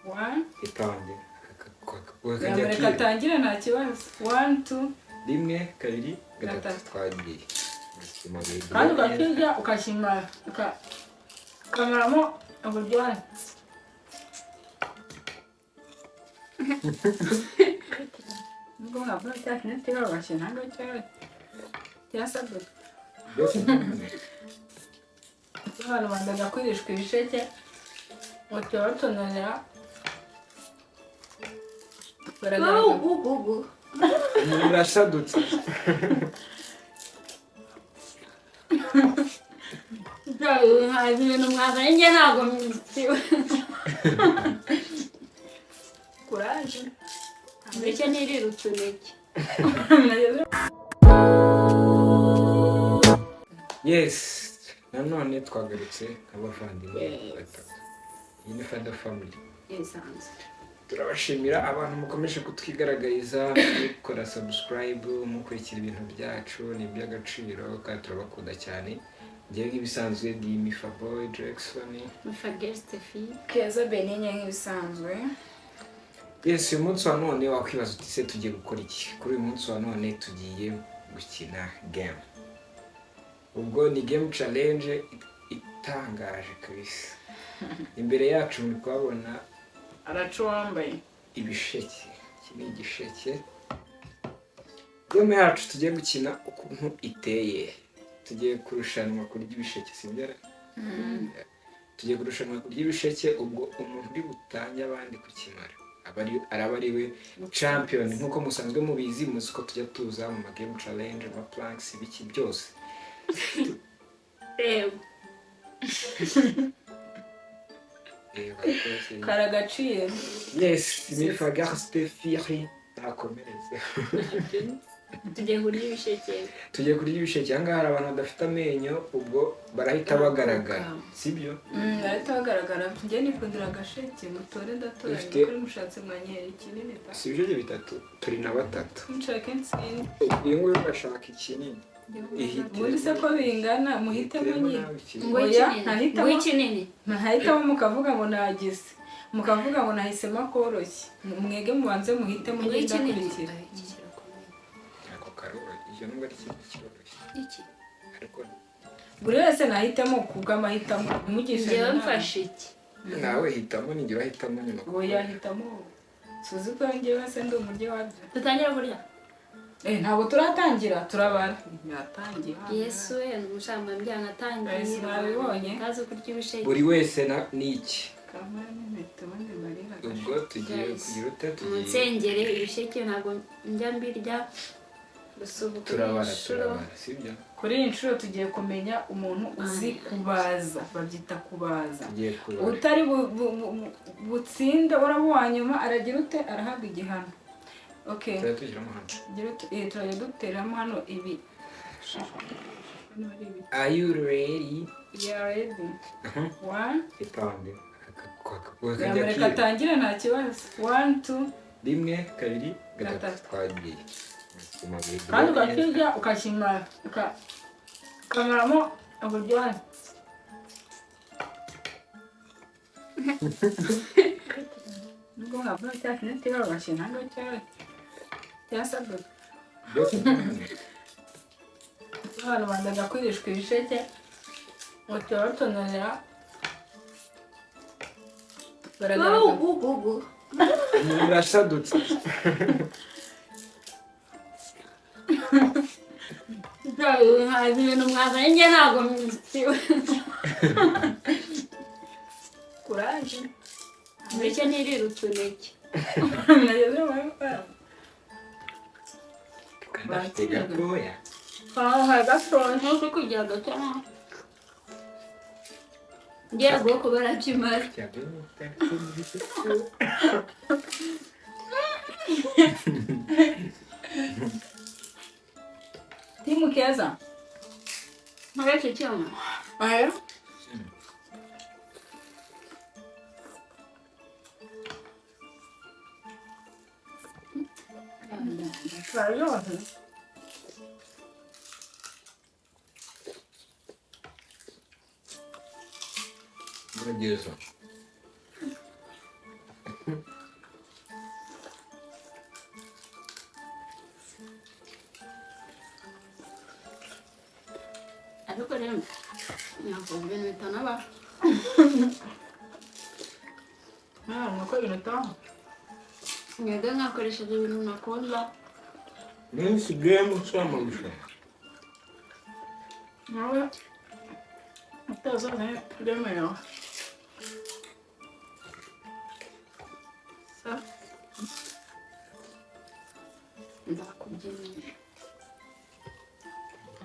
One. Itonde. Reka atangire nta kibazo. 1 2 rimwe kabiri gatatu twagiye. Kandi ugakirya ukashimara ukamaramo uburyohe. Nubwo nabona cyane tega bashina ngo cyane cyasabwe. Hano bandaga kwirishwa ibisheke batonera murashadutse. Hari ibintu mwazanye njye ntabwo mbisiwe. Kuraje mbese nirira utuneke. Yes, nanone twagarutse nk'abavandimwe batatu. Iyi ni Fada Family. Turabashimira abantu mukomeje kutwigaragariza mukora subscribe, mukurikira ibintu byacu, ni iby'agaciro kandi turabakunda cyane. Ngiye nk'ibisanzwe ndi Mifaboy Jackson, Mifagestefi, Keza Benenye nk'ibisanzwe. Yes, uyu munsi wa none wakwibaza uti se tugiye gukora iki? Kuri uyu munsi wa none tugiye gukina game. Ubwo ni game challenge itangaje kabisa. Imbere yacu muri kubabona aracu wambaye ibisheke. Iki ni igisheke. Game yacu tugiye gukina ukuntu iteye. Tugiye kurushanwa kurya ibisheke, sibyo? Tugiye kurushanwa kurya ibisheke, ubwo umuntu uri butange abandi kukimara araba ari we champion. Nkuko musanzwe mubizi muzi ko tujya tuza mu game challenge, ama planks, ibiki byose. karagaciye. Yes, Mifagestefi akomereze. tugiye kurya ibisheke. Tugiye kurya ibisheke. Ahangaha hari abantu badafite amenyo, ubwo barahita bagaragara, sibyo? Barahita bagaragara. Njye nikundira agasheke mutore ndatora kuri mushatse mwanyera ikinini ta. Si ibisheke bitatu, turi na batatu. Nshaka insini. Iyo nguyu bashaka ikinini. Muri se ko bingana muhitemo nyine. Ngo ikinini. Ntahitamo mukavuga ngo nagize. Mukavuga ngo nahisemo koroshye. Mwege mubanze muhitemo nyine ndakurikira. Ako karoro, iyo nubwo ari ikintu cyoroshye. Iki? Ariko buri wese nahitamo kubw'amahitamo. Umugisha njyewe mfashe iki? nawe hitamo, ninjye urahitamo nyuma. Oya hitamo. Suzi ko njyewe se ndi umuryi wabyo. Dutangira kurya? Ntabwo turatangira, turabara. Yatangiye. Yesu we ubushamba byanatangiye. Nabibonye. Kaza kurya ibisheke. Buri wese niki. Ubwo ubwo tugiye kugira ute tugiye Munsengere ibisheke ntabwo njya mbirya. turabara sibyo? Kuri iyi nshuro tugiye kumenya umuntu uzi kubaza, babyita kubaza. Utari butsinde urabonyuma aragira ute arahabwa igihano. Okay. Turatugiramo hano. Turajya duteramo hano ibi. Are you ready? Yeah, ready. One. Itonde. Reka atangire nta kibazo. 1 2 rimwe kabiri gatatu twagiye. Kandi ugakirya ukashimara ukamaramo uburyohe. Nubwo nabona cyane tega bashina ngo cyane cyasabwe. Hano bandaga kwirishwa ibisheke batonera murashadutse. Hari ibintu mwazanye njye ntabwo mbisiwe. Kuraje mbese nirira utuneke. Kanafite gatoya. Hari gatoya. Nkuko kugira gatoya. Ngira ngo ko barabyimara. Timu Keza. Mwaje cyoma. Aya. Karyohe. Muragezo. Nyavuga ibintu bitanaba. nuko ibintu utaha Mwebwe mwakoresheje ibintu nakunda. nisigaye muca amarushanwa nawe utazanye uremerewe sa Ndakubyinira.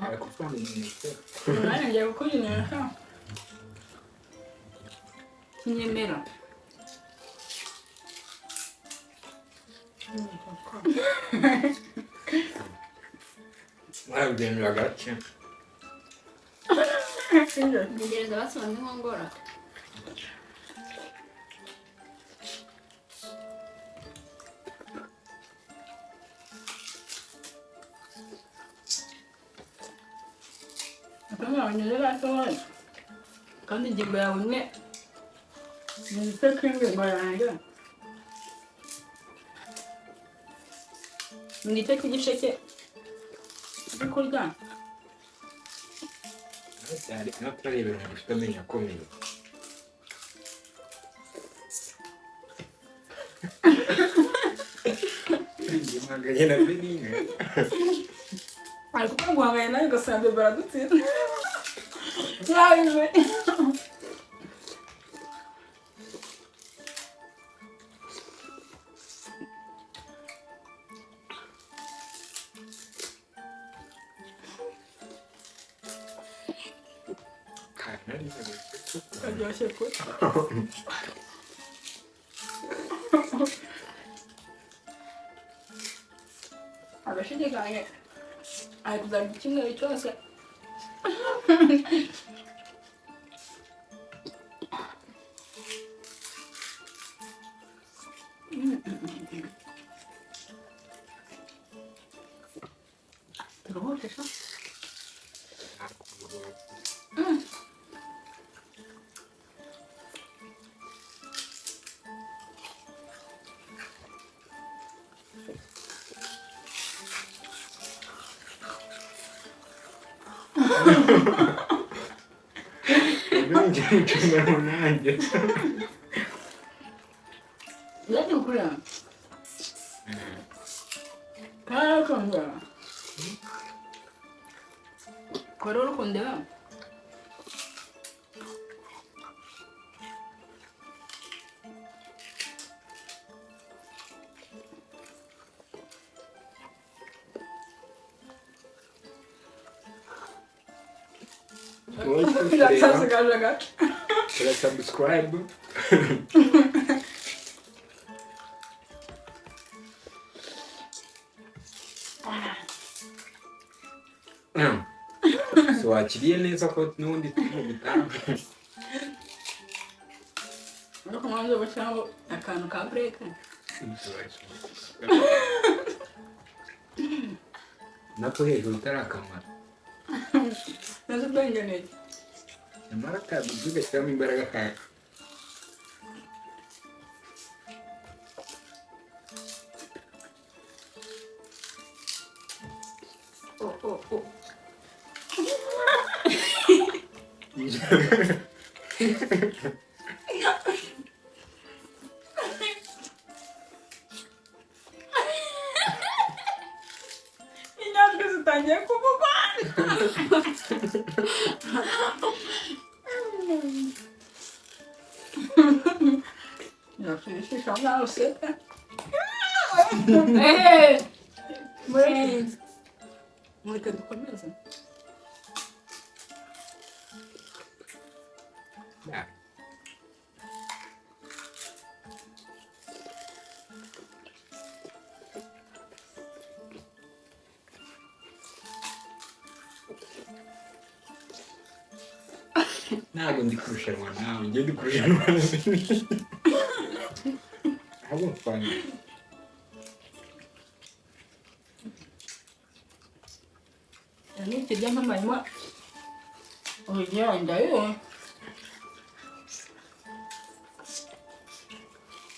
arakufana imineke nanjye ngiye kukubyinira kinyemera mwabyemera gake Ntegereza basobanura inkongora. kandi ingingo yawe imwe ni igice cy'ingingo yanjye ni igice cy'igisheke uri kurya cyari naturarebera umuntu ufite amenyo akomeye gihanganye na benine ari kuko guhanganye nawe ugasanga baradutsinze yarangije karyoshye kure agashidikanya ari kuzajya kimwe cyose turuhutesha nanjye Lagi kurya karakanga kororo kundeba subscribe so wakiriye neza ko n'ubundi turi mu gutanga ariko mwanze bashyiraho akantu ka break nako hejuru utarakamara nazo bwengeneye nyamara kaduzuga cyangwa imbaraga kawe inyandwi zitangiye kuvugwa Nashisha nawe useka mureke dukomeze ntabwo ndi kurushanwa nawe njye ndi kurushanwa ahubwo mfana nikirya nk'amanywa ugenda yo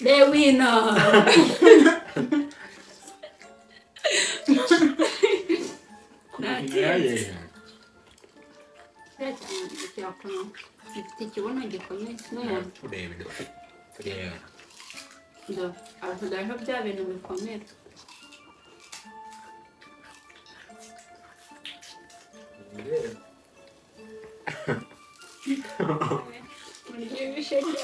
The winner. kuyaye kirakomeye gifite ikibuno gikomeye n'umuntu turebe ndo avuga bya bintu bikomeye Ibisheke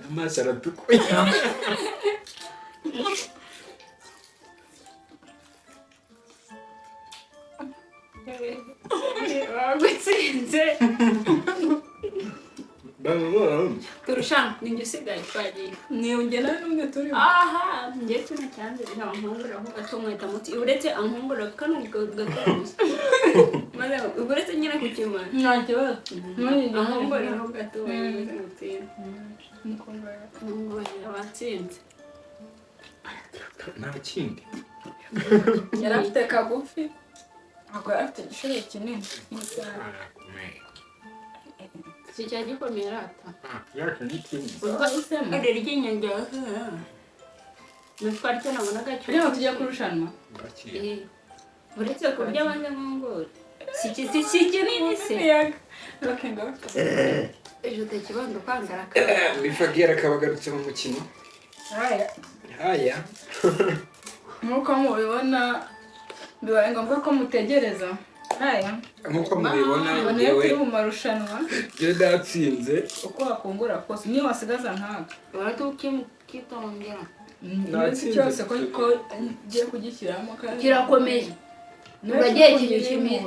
amaso aratukuye wagutsinze turushanwa ninjye usigaye twagiye niyongera n'umwe turi aha njye tunacyanze nkangura aho gato mwita muti uretse ankungura kano gatozi maze uretse nyine ku kimwe nta kibazo ankungura aho gato mwita muti nkungura watsinze nta kindi yari afite kagufi ako yari afite igisheke kinini si cya gikomeye rata yacu n'ikindi ari ry'inyanja nitwa ryo nabonaga cyo rero tujya kurushanwa uretse kurya abanze nkongore si kinini se ejo tekibando kwangara bifagera kabagarutse mu mukino haya nk'uko mubibona bibaye ngombwa ko mutegereza haya nk'uko mubibona niyo turi mu marushanwa iyo datsinze uko wakungura kose niyo wasigaza nkaga urakitongera n'iki cyose ko ugiye kugishyiramo kirakomeye uragiye kirishimiye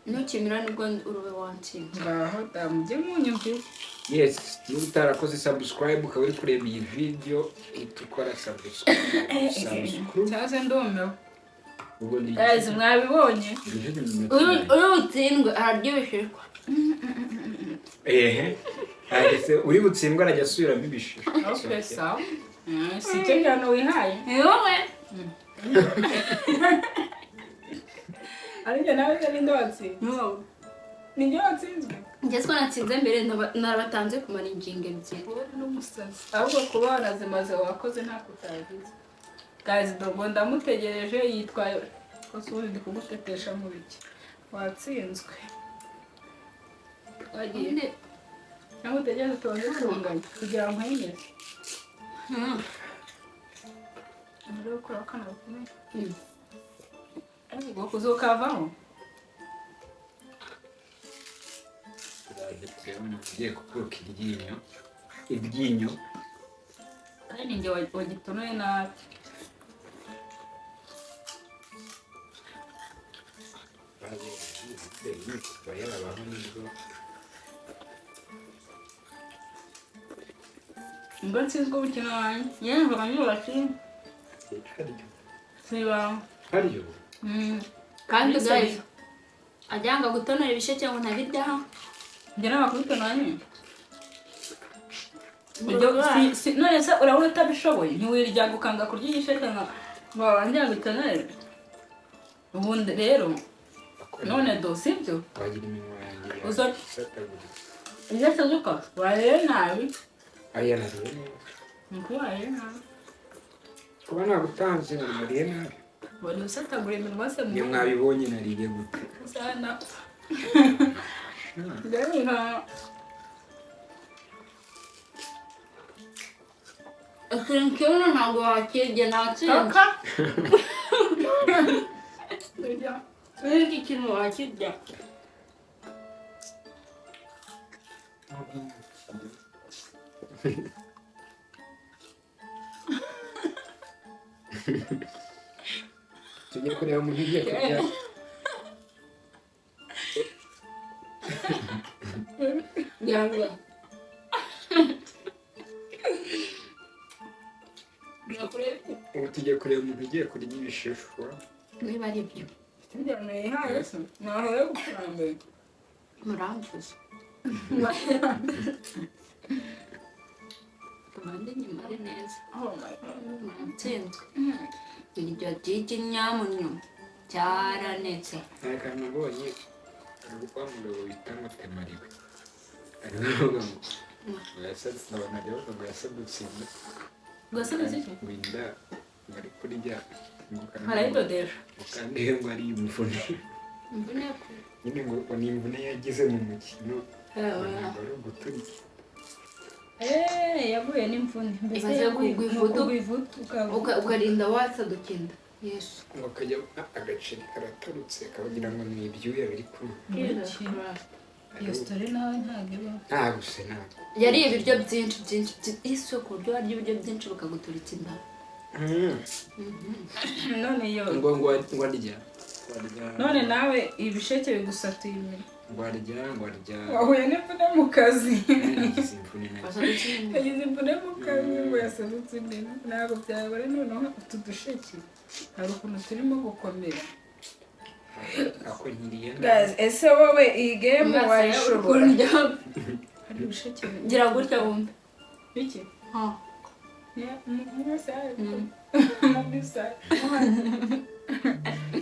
nukimira nibwo urube watsinze ngaho damujye munyumvire yes niba utarakoze subscribe ukaba uri kureba iyi video dukora subscribe cyangwa se ndumiwe ubundi guys mwabibonye uri butsindwe araryibishishwa ahise uri butsindwe arajya asubiramo ibishishwa okay sawa si cyo gihano wihaye wowe ariko nawe ninde watsinze ninjye watsinzwe njye ko natsinze mbere narabatanze kumara ingingo ebyiri wowe n'umusazi ahubwo kuba wanazimaze wakoze ntako utagize guys dogo ndamutegereje yitwaye kose ubundi ndi kugutetesha mu biki watsinzwe wagiye cyangwa utegereze tubanze kurunganya kugira ngo nkayimeze mbere yo gukora akana gakomeye ubwo kuzokavaho ugiye kukuruka iryinyo kandi ninjye wagitonoye nabi ngo nsinzwe umukino wanjye yewe mvuga nyubaki siba hariyo kandi guys ajyanga gutonora ibisheke ngo ntabiryaho njye n'abakubitonora nyine none se urabona utabishoboye ntiwirya gukanga kurya igisheke ngo wabangira ngo bitonore ubundi rero none do sibyo wagira iminwa yanjye ibyo asazuka warere nabi ariya nariye neza nuko warere nabi kuba nagutanze ngo nariye nabi bari usatagura iminwa se iyo mwabibonye nariye gute sana ndabona ikintu kimwe ntabwo wakirya natsinze kaka iki kintu wakirya tujye kureba umuntu ugiye kurya yanga ubu tugiye kureba umuntu ugiye kurya ibishishwa niba ari byo njyana yihaye se nahora gukurambere muramvuze tubande nyimare neza muratsinzwe iryo ry'igi nyamunyo cyaranetse nta nabonye ari gukora umugabo bita mutemariwe ariwe uvuga ngo yasadutsinze Ugasubiza iki? Winda bari kurya Harayidodesha. kandi ngo ari imvune. Imvune Nyine ngo ni imvune yagize mu mukino. Bari guturika. Yaguye n'imvune. Mbese Imaze kugwa ivutu ukarinda watsadukinda. Yesu. Ngo kajya agaceri karatarutse kabagira ngo ni ibyuya biri kumwe. iyo story nawe ntabwo iba. Ntabwo se ntabwo. Yariye ibiryo byinshi isi ku buryo warya ibiryo byinshi bakaguturika inda. None iyo ngo arya. none nawe ibisheke bigusatuye imbere. Ngo arya. Wahuye n'imvune mu kazi. Yagize imvune nayo. Yagize imvune mu kazi ngo yasadutse imbere. Ntabwo byabara noneho utu dusheke hari ukuntu turimo gukomera. Ako nkiriye. Guys, ese wowe iyi game wayishobora? Hari ibisheke Gira gutya wumve. biki?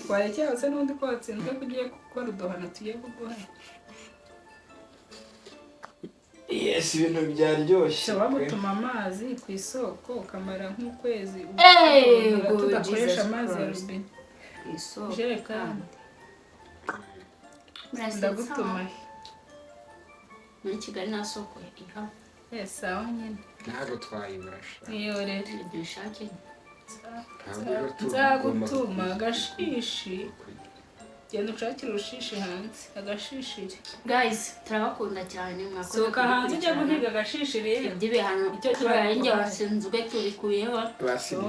Twarekeye hose n'undi ko watsinzwe ko ugiye gukora uduhano tugiye kuguha. Yes, ibintu byaryoshye. Wagutuma amazi ku isoko ukamara nk'ukwezi tudakoresha amazi ya robine. Jerekani ndagutuma muri Kigali nta soko ihaba. sawa nyine ntabwo twayiburasha iyo rero Ibisheke nzagutuma agashishi genda ushakire urushishi hanze agashishiri. guys turabakunda cyane mwakoze soka hanze ujya guhiga agashishi rero iby'ibihano icyo kibaye wasinzwe tubikuyeho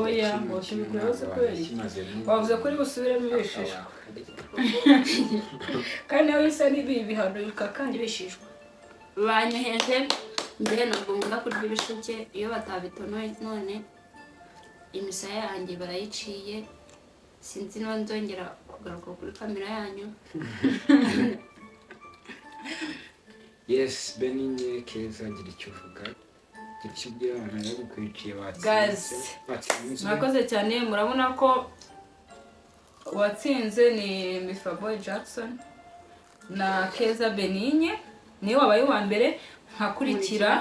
oya ngo tubikuyeho se kweli wavuze kuri busubiremo ibishishwa kandi nawe bisa n'ibi bihano bikakandi ibishishwa banyoheje mbere ntabwo nkunda kurya ibisheke iyo batabitonoye none imisaya yanjye barayiciye sinzi niba nzongera kugaruka kuri kamera yanyu. yes beninye keza gira icyo uvuga gira icyo ubwira abantu bagukurikiye watsinze mwakoze cyane murabona ko watsinze ni Mifabo Jackson na Keza Beninye niwe wabaye uwa mbere nkakurikira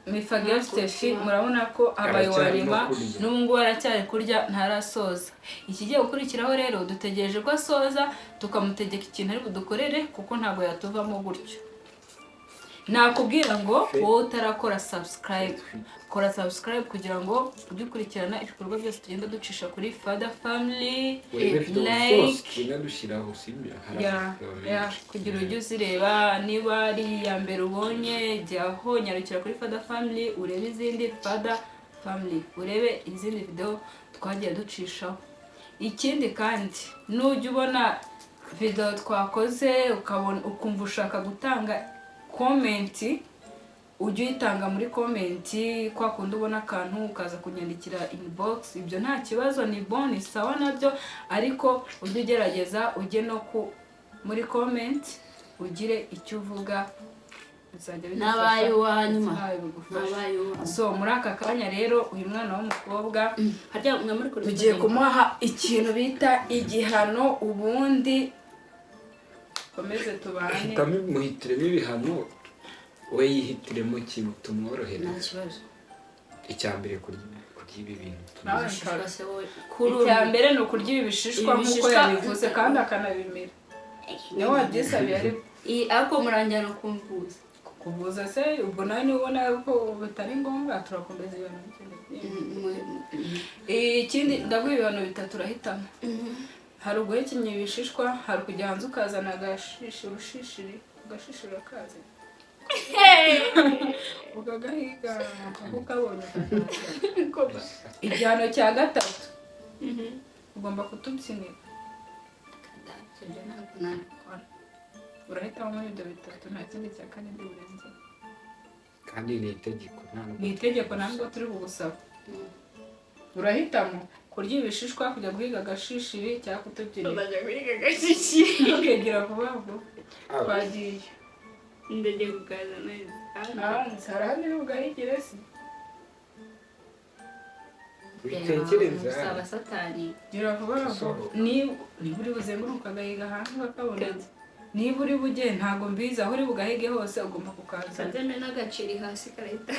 Mifagel Steffi murabona ko abaye warima n'ubungu aracyari kurya ntarasoza. Ikigiye gukurikiraho rero dutegereje ko asoza tukamutegeka ikintu ari budukorere kuko ntabwo yatuvamo gutyo. Nakubwira ngo wowe utarakora subscribe kora subscribe kugira ngo ujye ukurikirana ibikorwa byose tugenda ducisha kuri Father Family like dushyiraho simya kugira ujye uzireba niba ari iya mbere ubonye jyaho nyarukira kuri Father Family urebe izindi Father Family urebe izindi video twagiye ducishaho. Ikindi kandi nujya ubona video twakoze ukabona ukumva ushaka gutanga comment ujye uyitanga muri comment kwa kundi ubona akantu ukaza kunyandikira inbox ibyo nta kibazo ni bon sawa nabyo ariko ujye ugerageza ujye no muri comment ugire icyo uvuga nabaye wanyuma so muri aka kanya rero uyu mwana w'umukobwa tugiye kumuha ikintu bita igihano ubundi komeze tubane muhitiremo ibihano we yihitiremo ikintu tumworohera nta kibazo. icya mbere kurya ibi bintu icya mbere ni ukurya ibi bishishwa nk'uko yabivuze kandi akanabimira niyo wabyisabiye ariko murangira no kumvuza kuvuza se ubwo nawe niba ubona ko bitari ngombwa turakomeza ibintu ikindi ndaguha ibintu bitatu urahitamo hari uguhekenya ibishishwa hari kujya hanze ukazana agashishiri urakazi ukagahiga ukabonye igihano cya gatatu ugomba kutubyinira urahitamo muri ibyo bitatu nta kindi cya kane ndi burenze kandi ni itegeko ntabwo turi bugusaba urahitamo kurya ibishishwa kujya guhiga agashishiri cyangwa kutubyinira ukegera vuba vuba twagiye ndege kukaza neza hari ahandi n'ubwahigire si witekereza saba satani gira vuba vuba niba uri buzenguruka agahiga hanze bakabona niba uri bujye ntabwo mbizi aho uri bugahige hose ugomba kukaza nzeme n'agaceri hasi karahita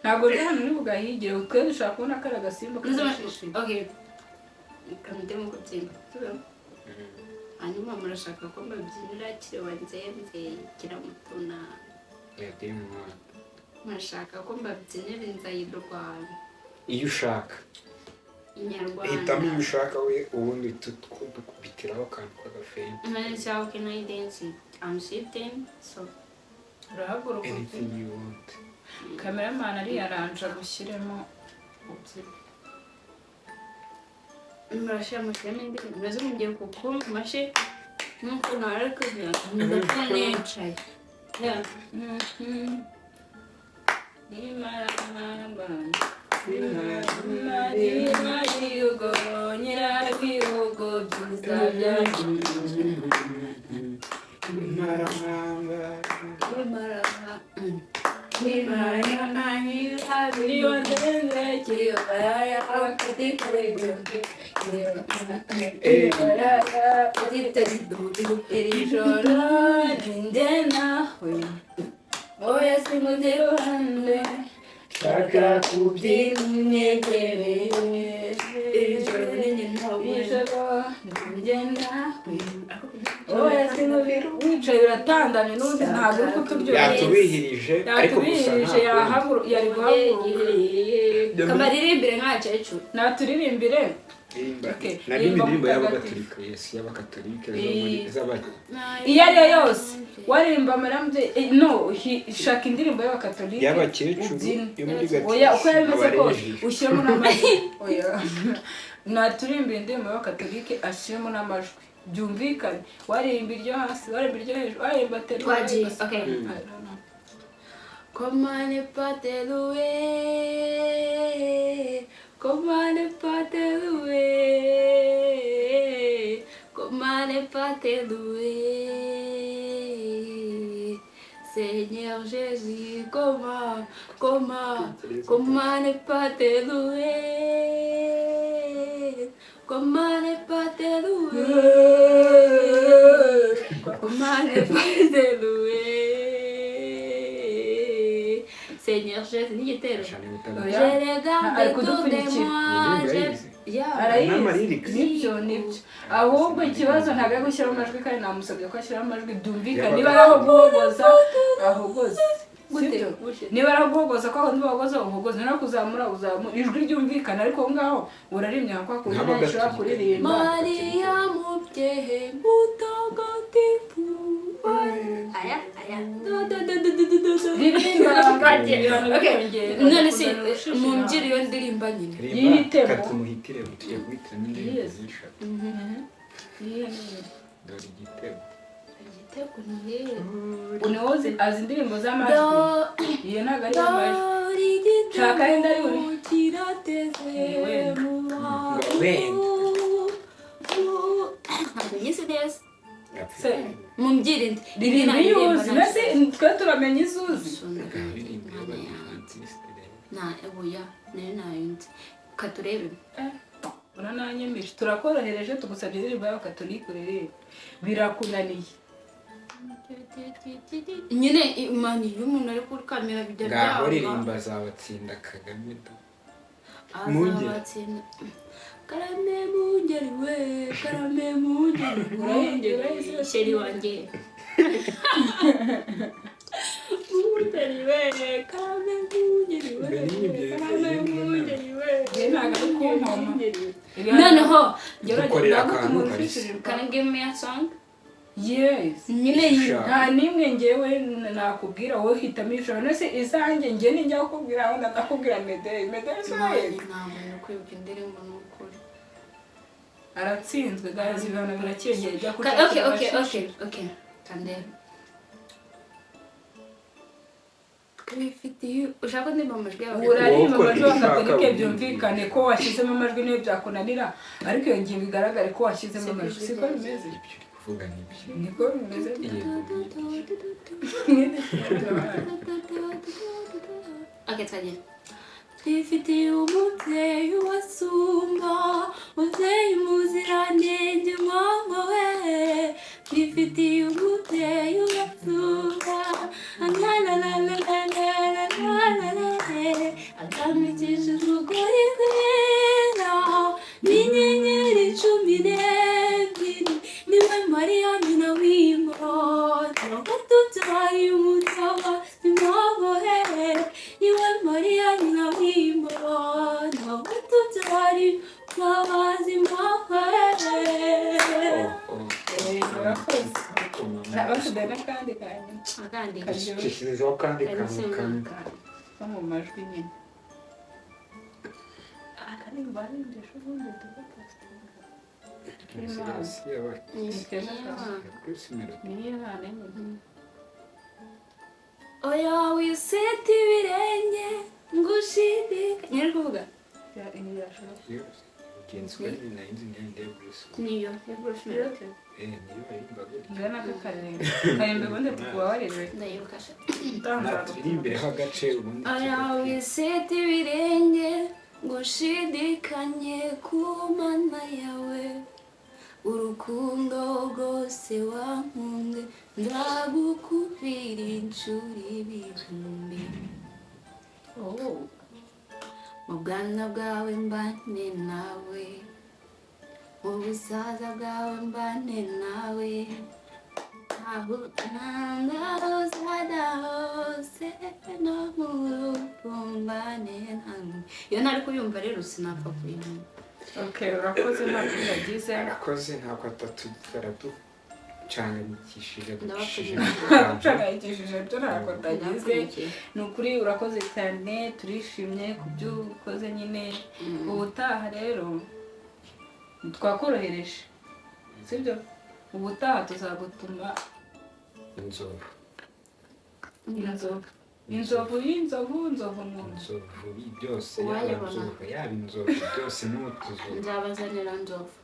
ntabwo rero hano uri bugahigire twe dushaka kubona kari agasimba k'ishishi. Okay, kamutemo kubyimba hanyuma murashaka ko mbabyinira kirewanzenze kiramutuna murashaka ko mbabyinira inzayirwanda iyo ushaka inyarwanda hitamo iyo ushaka we ubundi dukubitiraho akantu k'agafeni how can I dance it? I'm shifting so urahaguruka anything you want. cameraman ariyaranja gushyiremo murashira mushyiramo indirimbo nazo mugiye kukumva mashe nuko ntari kugira ndapfa nicaye oya simuze iruhande shaka kubyina unyegereye ijoro ninjye oya simuze wicaye uratandamye n'ubundi ntabwo uri kuturyohera yatubihirije ariko gusa ntabwo yari guhaguruka kamaririmbire nk'abakecuru naturirimbire naririmba indirimbo y'abagatolika y'abakatolika iyo ari yo yose waririmba amarambye no shaka indirimbo y'abakatolika y'abakecuru yo muri gatatu oya uko yabimeze kose ushyiramo n'amajwi oya naturirimba indirimbo y'abakatolika ashyiramo n'amajwi byumvikane waririmba iryo hasi waririmba iryo hejuru waririmba twagiye okay comment ne pas te louer comment ne pas te louer comment ne pas te louer Seigneur Jésus comment ne pas te louer comment ne pas te louer comment ne pas te louer Seigneur Jésus n'igitero je regarde autour de moi nibyo ahubwo ikibazo ntabwo ari gushyiraho amajwi kandi namusabye ko ashyiraho amajwi byumvikane niba ari aho guhogoza ahogoza niba ari aho guhogoza ko aho ntibahogoza uhogoza no kuzamura uzamura ijwi ryumvikana ariko aho ngaho urarimya kwa kundi ntashobora kuririmba Maria mubyehe mutagatifu aya ririmba none se mumbyira iyo ndirimba nyine yitemo katumuhitire tugiye guhitamo indirimbo z'ishatu dore igitego unoze azi indirimbo z'amajwi iyo ntabwo ari amajwi shaka yenda ari uri ntabwo nyise neza se mumbyire ririmba iyo uzi nase twe turamenya izuzi na ebuya nayo nayundi katurebe urananyemeje turakorohereje tugusabye indirimbo y'abakatolika urerebe birakunaniye nyine imani iyo umuntu ari kuri kamera bijya byaba ngaho ririmba azabatsinda Kagame azabatsinda karame mungeri we karame mungeri urahengera sheri wanjye mungeri we karame mungeri we karame mungeri we ntabwo ari kumpoma noneho dukorera akantu can you give me a song yes nyine nta nimwe ngewe nakubwira wowe hitamo ijoro nose izanjye nge ninjya kukubwira aho ndakubwira medeye soye ntabwo ni kwibuka indirimbo ni ukuri aratsinzwe gazi ibihano birakiyongera ijya okay kandebe wifitiye ushaka ko ndimba amajwi yawe uraririmba amajwi y'abakatolika byumvikane ko washyizemo amajwi niyo byakunanira ariko iyo ngingo igaragare ko washyizemo amajwi siko bimeze kuvuga nibyo niko bimeze okay twagiye twifitiye umubyeyi wasumba mubyeyi muziranenge mama we twifitiye umubyeyi wasumba minembiri niwe mariya nyina w'imana watubyaye umutabazi mwabohere niwe mariya nyina w'imana watubyaye umutabazi mwabohere. bafite n'akandi kantu akandi Shishirizaho kandi kantu kamwe ko mu majwi nyine akarimba arindisha ubundi tugapostinga niyo hana nyine. oya wiseta ibirenge ngushidikanye nyiri kuvuga niyo njyewe nako karembe ubundi tukubabarire ndayibukasha turi imbere h'agace ubundi oya wiseta ibirenge ngushidikanye ku mana yawe urukundo rwose wankunze ndagukubira inshuro ibihumbi. mu bwana bwawe mbane nawe mu busaza bwawe mbane nawe aho uzajya hose no mu rupfu mbane nawe. iyo ntari kuyumva rero sinapfa kuyumva. Okay, urakoze ntabwo yagize urakoze ntabwo atatucanganyikishije ucanganyikishije byo ntabwo atagize. ni ukuri urakoze cyane turishimye ku byo ukoze nyine. ubutaha rero twakorohereje sibyo? ubutaha tuzagutuma inzovu inzovu y'inzovu nzovu mu inzovu byose yaba inzovu byose n'utuzovu nzabazanira nzovu.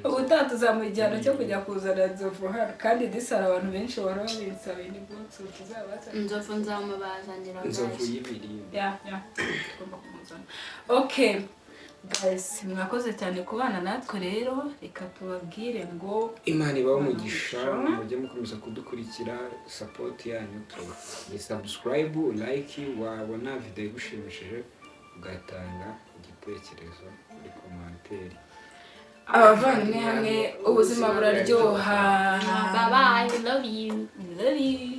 ubutaha tuzamuha igihano cyo kujya kuzana nzovu hano kandi disara abantu benshi bahora babinsaba ni bwose tuzabazana inzovu nzamubazanira inzovu y'imirimbo tugomba kumuzana. Okay guys, mwakoze cyane kubana natwe rero reka tubabwire ngo Imana ibaho umugisha mujye mukomeza kudukurikira. Support yanyu ni subscribe, like, wabona video igushimishije ugatanga igitekerezo muri commentaire. abavandimwe hamwe ubuzima buraryoha. bye bye, love you. Love you.